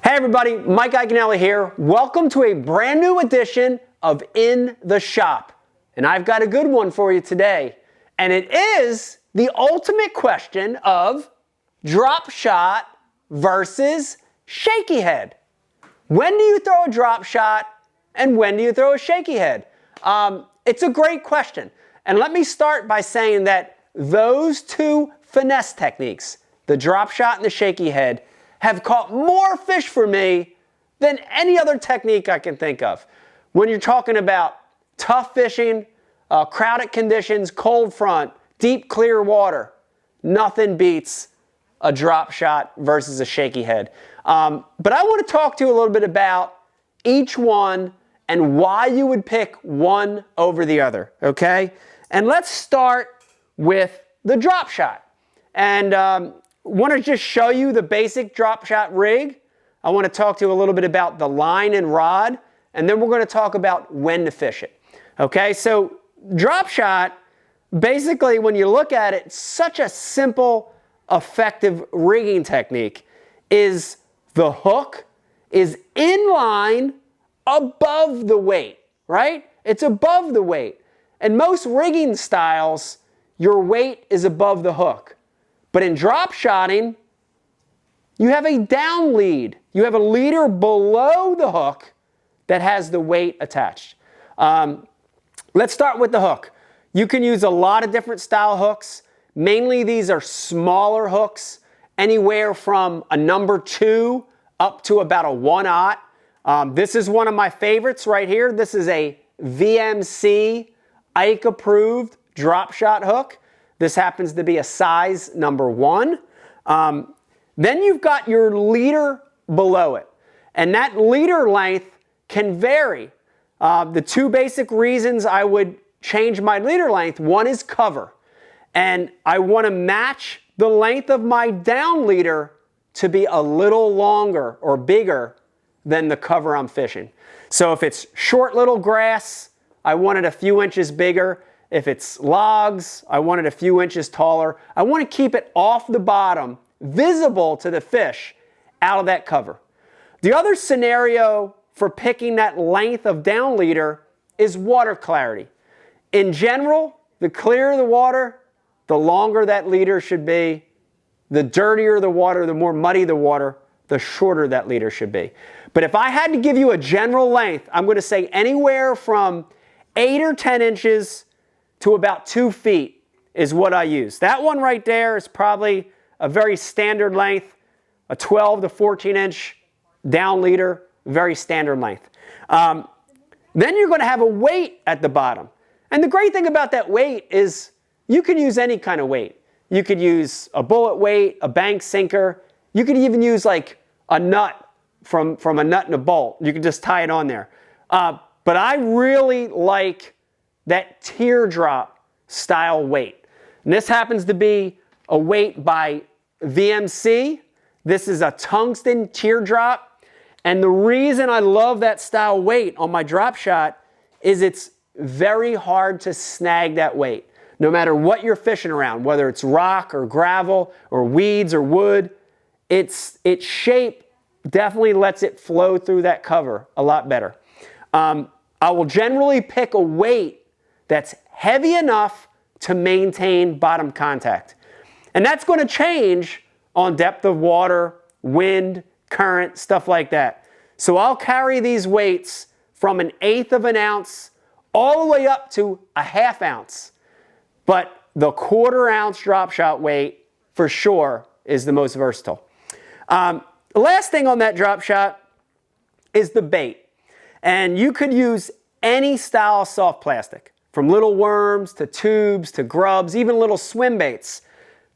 Hey everybody, Mike Iaconelli here. Welcome to a brand new edition of In the Shop. And I've got a good one for you today. And it is the ultimate question of drop shot versus shaky head. When do you throw a drop shot and when do you throw a shaky head? It's a great question. And let me start by saying that those two finesse techniques, the drop shot and the shaky head, have caught more fish for me than any other technique I can think of. When you're talking about tough fishing, crowded conditions, cold front, deep clear water, nothing beats a drop shot versus a shaky head. But I want to talk to you a little bit about each one and why you would pick one over the other, okay? And let's start with the drop shot. And want to just show you the basic drop shot rig. I want to talk to you a little bit about the line and rod, and then we're going to talk about when to fish it. Okay, so drop shot, basically when you look at it, such a simple, effective rigging technique is the hook is in line above the weight, right? It's above the weight. And most rigging styles, your weight is above the hook. But in drop shotting, you have a down lead. You have a leader below the hook that has the weight attached. Let's start with the hook. You can use a lot of different style hooks. Mainly these are smaller hooks, anywhere from a number 2 up to about a 1/0. This is one of my favorites right here. This is a VMC Ike approved drop shot hook. This happens to be a size number 1. Then you've got your leader below it. And that leader length can vary. The two basic reasons I would change my leader length, one is cover. And I want to match the length of my down leader to be a little longer or bigger than the cover I'm fishing. So if it's short little grass, I want it a few inches bigger. If it's logs, I want it a few inches taller. I want to keep it off the bottom, visible to the fish out of that cover. The other scenario for picking that length of down leader is water clarity. In general, the clearer the water, the longer that leader should be. The dirtier the water, the more muddy the water, the shorter that leader should be. But if I had to give you a general length, I'm going to say anywhere from 8 or 10 inches to about 2 feet is what I use. That one right there is probably a very standard length, a 12 to 14 inch down leader, very standard length. Then you're going to have a weight at the bottom. And the great thing about that weight is you can use any kind of weight. You could use a bullet weight, a bank sinker. You could even use like a nut from a nut and a bolt. You can just tie it on there. But I really like that teardrop style weight. And this happens to be a weight by VMC. This is a tungsten teardrop. And the reason I love that style weight on my drop shot is it's very hard to snag that weight. No matter what you're fishing around, whether it's rock or gravel or weeds or wood, its shape definitely lets it flow through that cover a lot better. I will generally pick a weight that's heavy enough to maintain bottom contact. And that's going to change on depth of water, wind, current, stuff like that. So I'll carry these weights from 1/8 of an ounce all the way up to a 1/2 ounce. But the 1/4 ounce drop shot weight for sure is the most versatile. The last thing on that drop shot is the bait. And you could use any style of soft plastic, from little worms to tubes to grubs, even little swim baits.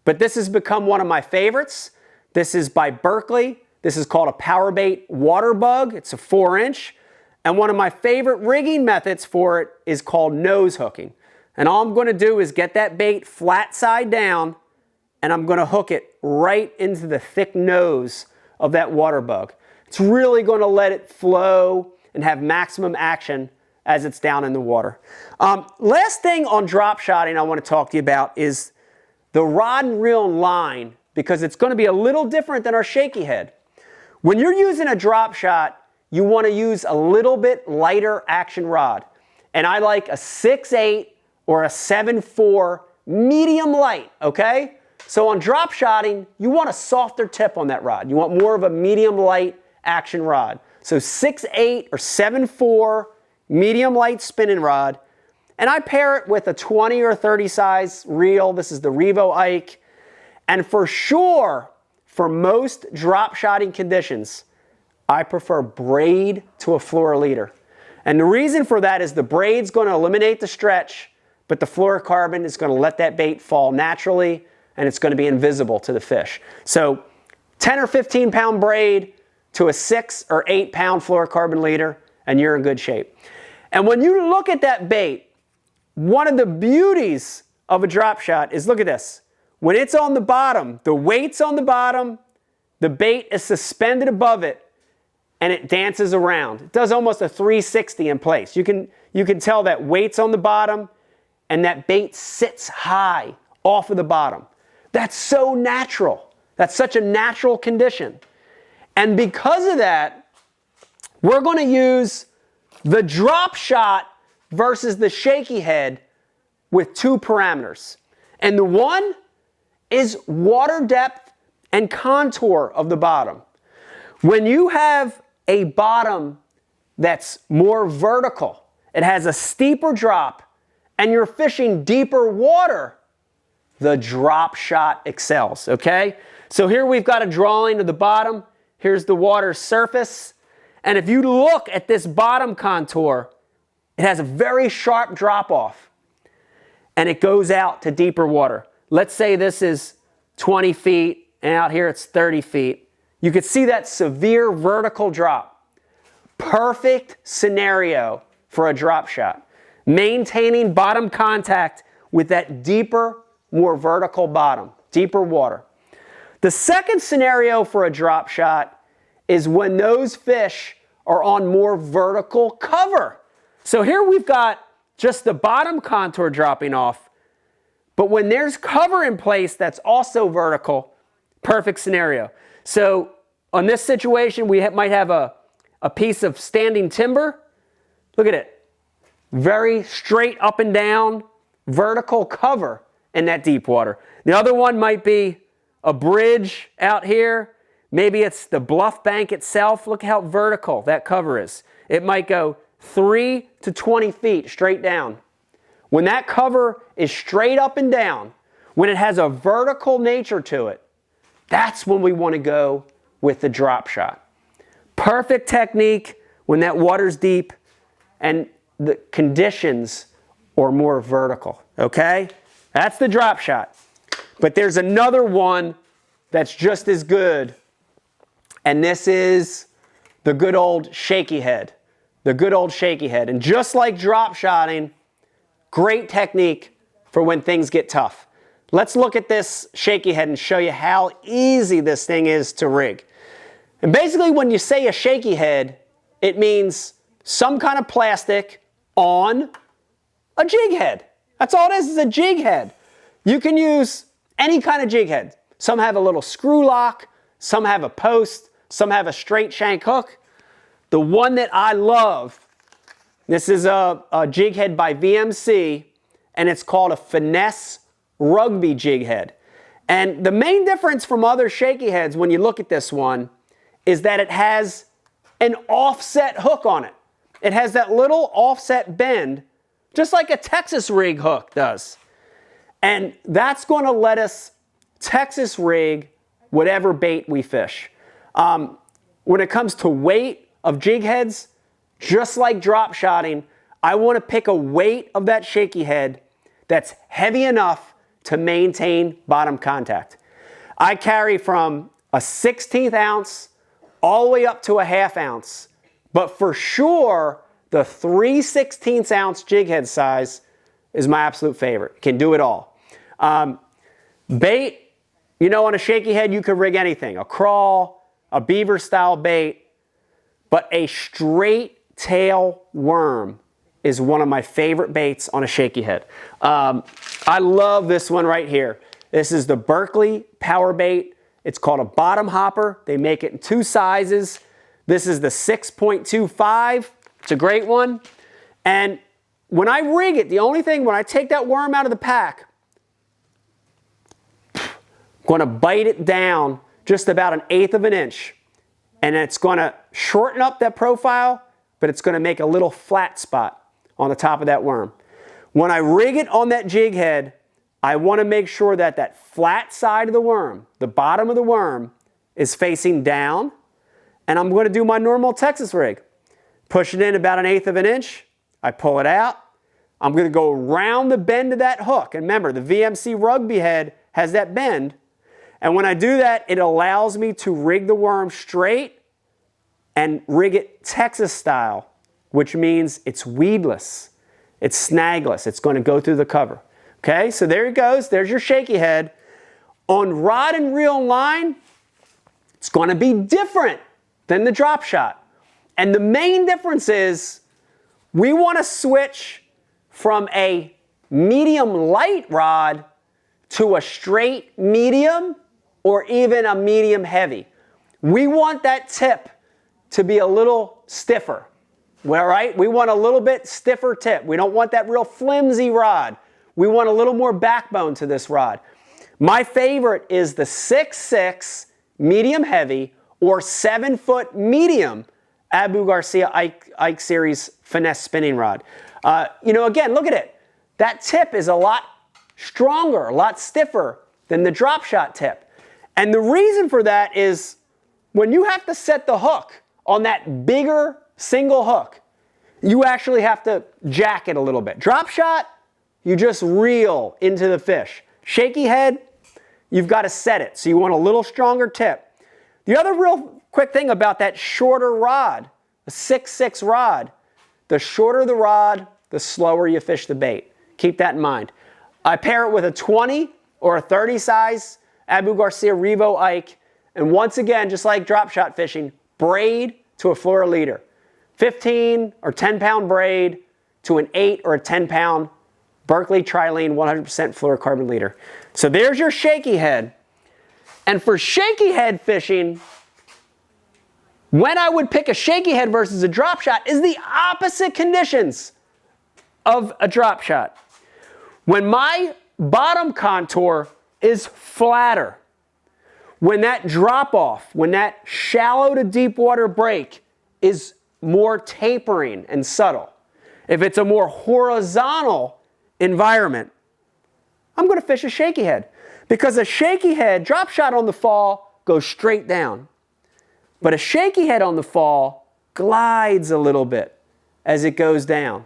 But this has become one of my favorites. This is by Berkeley. This is called a power bait water bug. It's a 4-inch. And one of my favorite rigging methods for it is called nose hooking. And all I'm going to do is get that bait flat side down, and I'm going to hook it right into the thick nose of that water bug. It's really going to let it flow and have maximum action as it's down in the water. Last thing on drop shotting I want to talk to you about is the rod and reel line, because it's going to be a little different than our shaky head. When you're using a drop shot, you want to use a little bit lighter action rod. And I like a 6/8 or a 7/4 medium light, okay? So on drop shotting, you want a softer tip on that rod. You want more of a medium light action rod. So 6/8 or 7/4 medium light spinning rod. And I pair it with a 20 or 30 size reel. This is the Revo Ike. And for sure, for most drop shotting conditions, I prefer braid to a fluoroliter. And the reason for that is the braid's going to eliminate the stretch, but the fluorocarbon is going to let that bait fall naturally, and it's going to be invisible to the fish. So 10 or 15 pound braid to a 6 or 8 pound fluorocarbon leader, and you're in good shape. And when you look at that bait, one of the beauties of a drop shot is, look at this. When it's on the bottom, the weight's on the bottom, the bait is suspended above it, and it dances around. It does almost a 360 in place. You can tell that weight's on the bottom, and that bait sits high off of the bottom. That's so natural. That's such a natural condition. And because of that, we're going to use the drop shot versus the shaky head with two parameters. And the one is water depth and contour of the bottom. When you have a bottom that's more vertical, it has a steeper drop, and you're fishing deeper water, the drop shot excels, okay? So here we've got a drawing of the bottom. Here's the water surface. And if you look at this bottom contour, it has a very sharp drop off, and it goes out to deeper water. Let's say this is 20 feet, and out here it's 30 feet. You could see that severe vertical drop. Perfect scenario for a drop shot. Maintaining bottom contact with that deeper, more vertical bottom, deeper water. The second scenario for a drop shot is when those fish are on more vertical cover. So here we've got just the bottom contour dropping off, but when there's cover in place that's also vertical, perfect scenario. So on this situation, we might have a piece of standing timber. Look at it. Very straight up and down, vertical cover in that deep water. The other one might be a bridge out here. Maybe it's the bluff bank itself. Look how vertical that cover is. It might go 3 to 20 feet straight down. When that cover is straight up and down, when it has a vertical nature to it, that's when we want to go with the drop shot. Perfect technique when that water's deep and the conditions are more vertical, okay? That's the drop shot. But there's another one that's just as good, and this is the good old shaky head. The good old shaky head. And just like drop shotting, great technique for when things get tough. Let's look at this shaky head and show you how easy this thing is to rig. And basically when you say a shaky head, it means some kind of plastic on a jig head. That's all it is a jig head. You can use any kind of jig head. Some have a little screw lock, some have a post, some have a straight shank hook. The one that I love, this is a jig head by VMC, and it's called a Finesse Rugby jig head. And the main difference from other shaky heads when you look at this one is that it has an offset hook on it. It has that little offset bend, just like a Texas rig hook does. And that's going to let us Texas rig whatever bait we fish. When it comes to weight of jig heads, just like drop shotting, I want to pick a weight of that shaky head that's heavy enough to maintain bottom contact. I carry from a 1/16 ounce all the way up to a 1/2 ounce, but for sure the 3/16 ounce jig head size is my absolute favorite. Can do it all. Bait, you know, on a shaky head you could rig anything, a crawl, a beaver style bait, but a straight tail worm is one of my favorite baits on a shaky head. I love this one right here. This is the Berkeley Power Bait. It's called a bottom hopper. They make it in 2 sizes. This is the 6.25. It's a great one. And when I rig it, the only thing, when I take that worm out of the pack, I'm going to bite it down just about 1/8 of an inch. And it's going to shorten up that profile, but it's going to make a little flat spot on the top of that worm. When I rig it on that jig head, I want to make sure that that flat side of the worm, the bottom of the worm, is facing down. And I'm going to do my normal Texas rig. Push it in about 1/8 of an inch. I pull it out. I'm going to go around the bend of that hook. And remember, the VMC Rugby head has that bend. And when I do that, it allows me to rig the worm straight and rig it Texas style, which means it's weedless, it's snagless, it's going to go through the cover. Okay, so there it goes. There's your shaky head. On rod and reel line, it's going to be different than the drop shot. And the main difference is we want to switch from a medium light rod to a straight medium or even a medium heavy. We want that tip to be a little stiffer. All right? We want a little bit stiffer tip. We don't want that real flimsy rod. We want a little more backbone to this rod. My favorite is the 6.6 medium heavy or 7-foot medium Abu Garcia Ike Series Finesse spinning rod. Again, look at it. That tip is a lot stronger, a lot stiffer than the drop shot tip. And the reason for that is when you have to set the hook on that bigger single hook, you actually have to jack it a little bit. Drop shot, you just reel into the fish. Shaky head, you've got to set it. So you want a little stronger tip. The other real quick thing about that shorter rod, a 6.6 rod, the shorter the rod, the slower you fish the bait. Keep that in mind. I pair it with a 20 or a 30 size Abu Garcia Revo Ike. And once again, just like drop shot fishing, braid to a fluoro leader. 15 or 10 pound braid to an 8 or a 10 pound Berkeley Trilene 100% fluorocarbon leader. So there's your shaky head. And for shaky head fishing, when I would pick a shaky head versus a drop shot is the opposite conditions of a drop shot. When my bottom contour is flatter, when that drop off, when that shallow to deep water break is more tapering and subtle, if it's a more horizontal environment, I'm going to fish a shaky head. Because a shaky head, drop shot on the fall, goes straight down. But a shaky head on the fall glides a little bit as it goes down.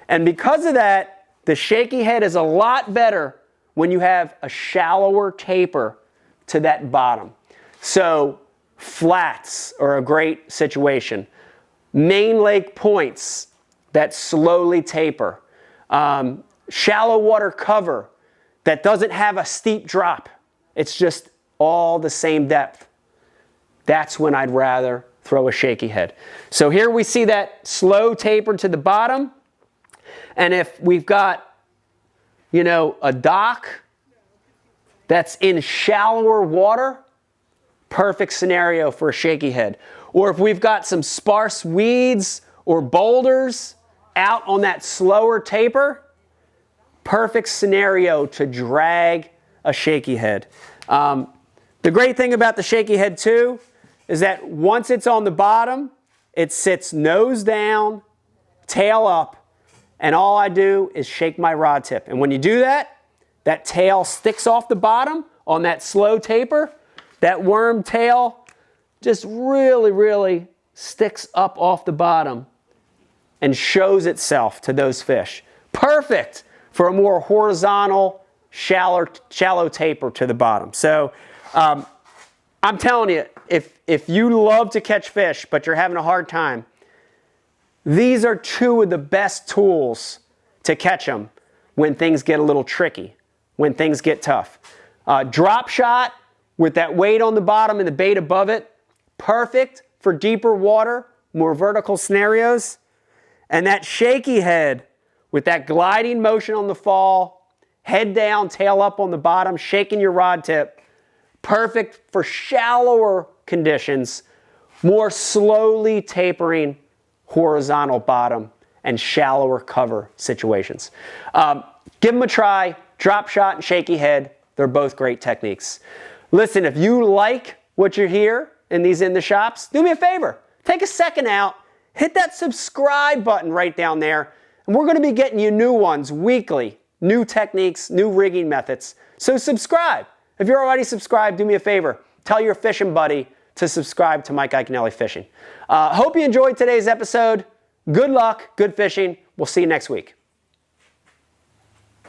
And because of that, the shaky head is a lot better when you have a shallower taper to that bottom. So flats are a great situation. Main lake points that slowly taper. Shallow water cover that doesn't have a steep drop. It's just all the same depth. That's when I'd rather throw a shaky head. So here we see that slow taper to the bottom. And if we've got, a dock that's in shallower water, perfect scenario for a shaky head. Or if we've got some sparse weeds or boulders out on that slower taper, perfect scenario to drag a shaky head. The great thing about the shaky head too is that once it's on the bottom, it sits nose down, tail up, and all I do is shake my rod tip. And when you do that, that tail sticks off the bottom on that slow taper. That worm tail just really, really sticks up off the bottom and shows itself to those fish. Perfect for a more horizontal, shallow taper to the bottom. So I'm telling you, if you love to catch fish, but you're having a hard time, these are two of the best tools to catch them when things get a little tricky, when things get tough. Drop shot with that weight on the bottom and the bait above it, perfect for deeper water, more vertical scenarios. And that shaky head with that gliding motion on the fall, head down, tail up on the bottom, shaking your rod tip, perfect for shallower conditions, more slowly tapering horizontal bottom and shallower cover situations. Give them a try. Dropshot and Shaky Head, they're both great techniques. Listen, if you like what you hear in these In the Shops, do me a favor. Take a second out, hit that subscribe button right down there, and we're going to be getting you new ones weekly, new techniques, new rigging methods. So subscribe. If you're already subscribed, do me a favor. Tell your fishing buddy to subscribe to Mike Iaconelli Fishing. Hope you enjoyed today's episode. Good luck, good fishing. We'll see you next week.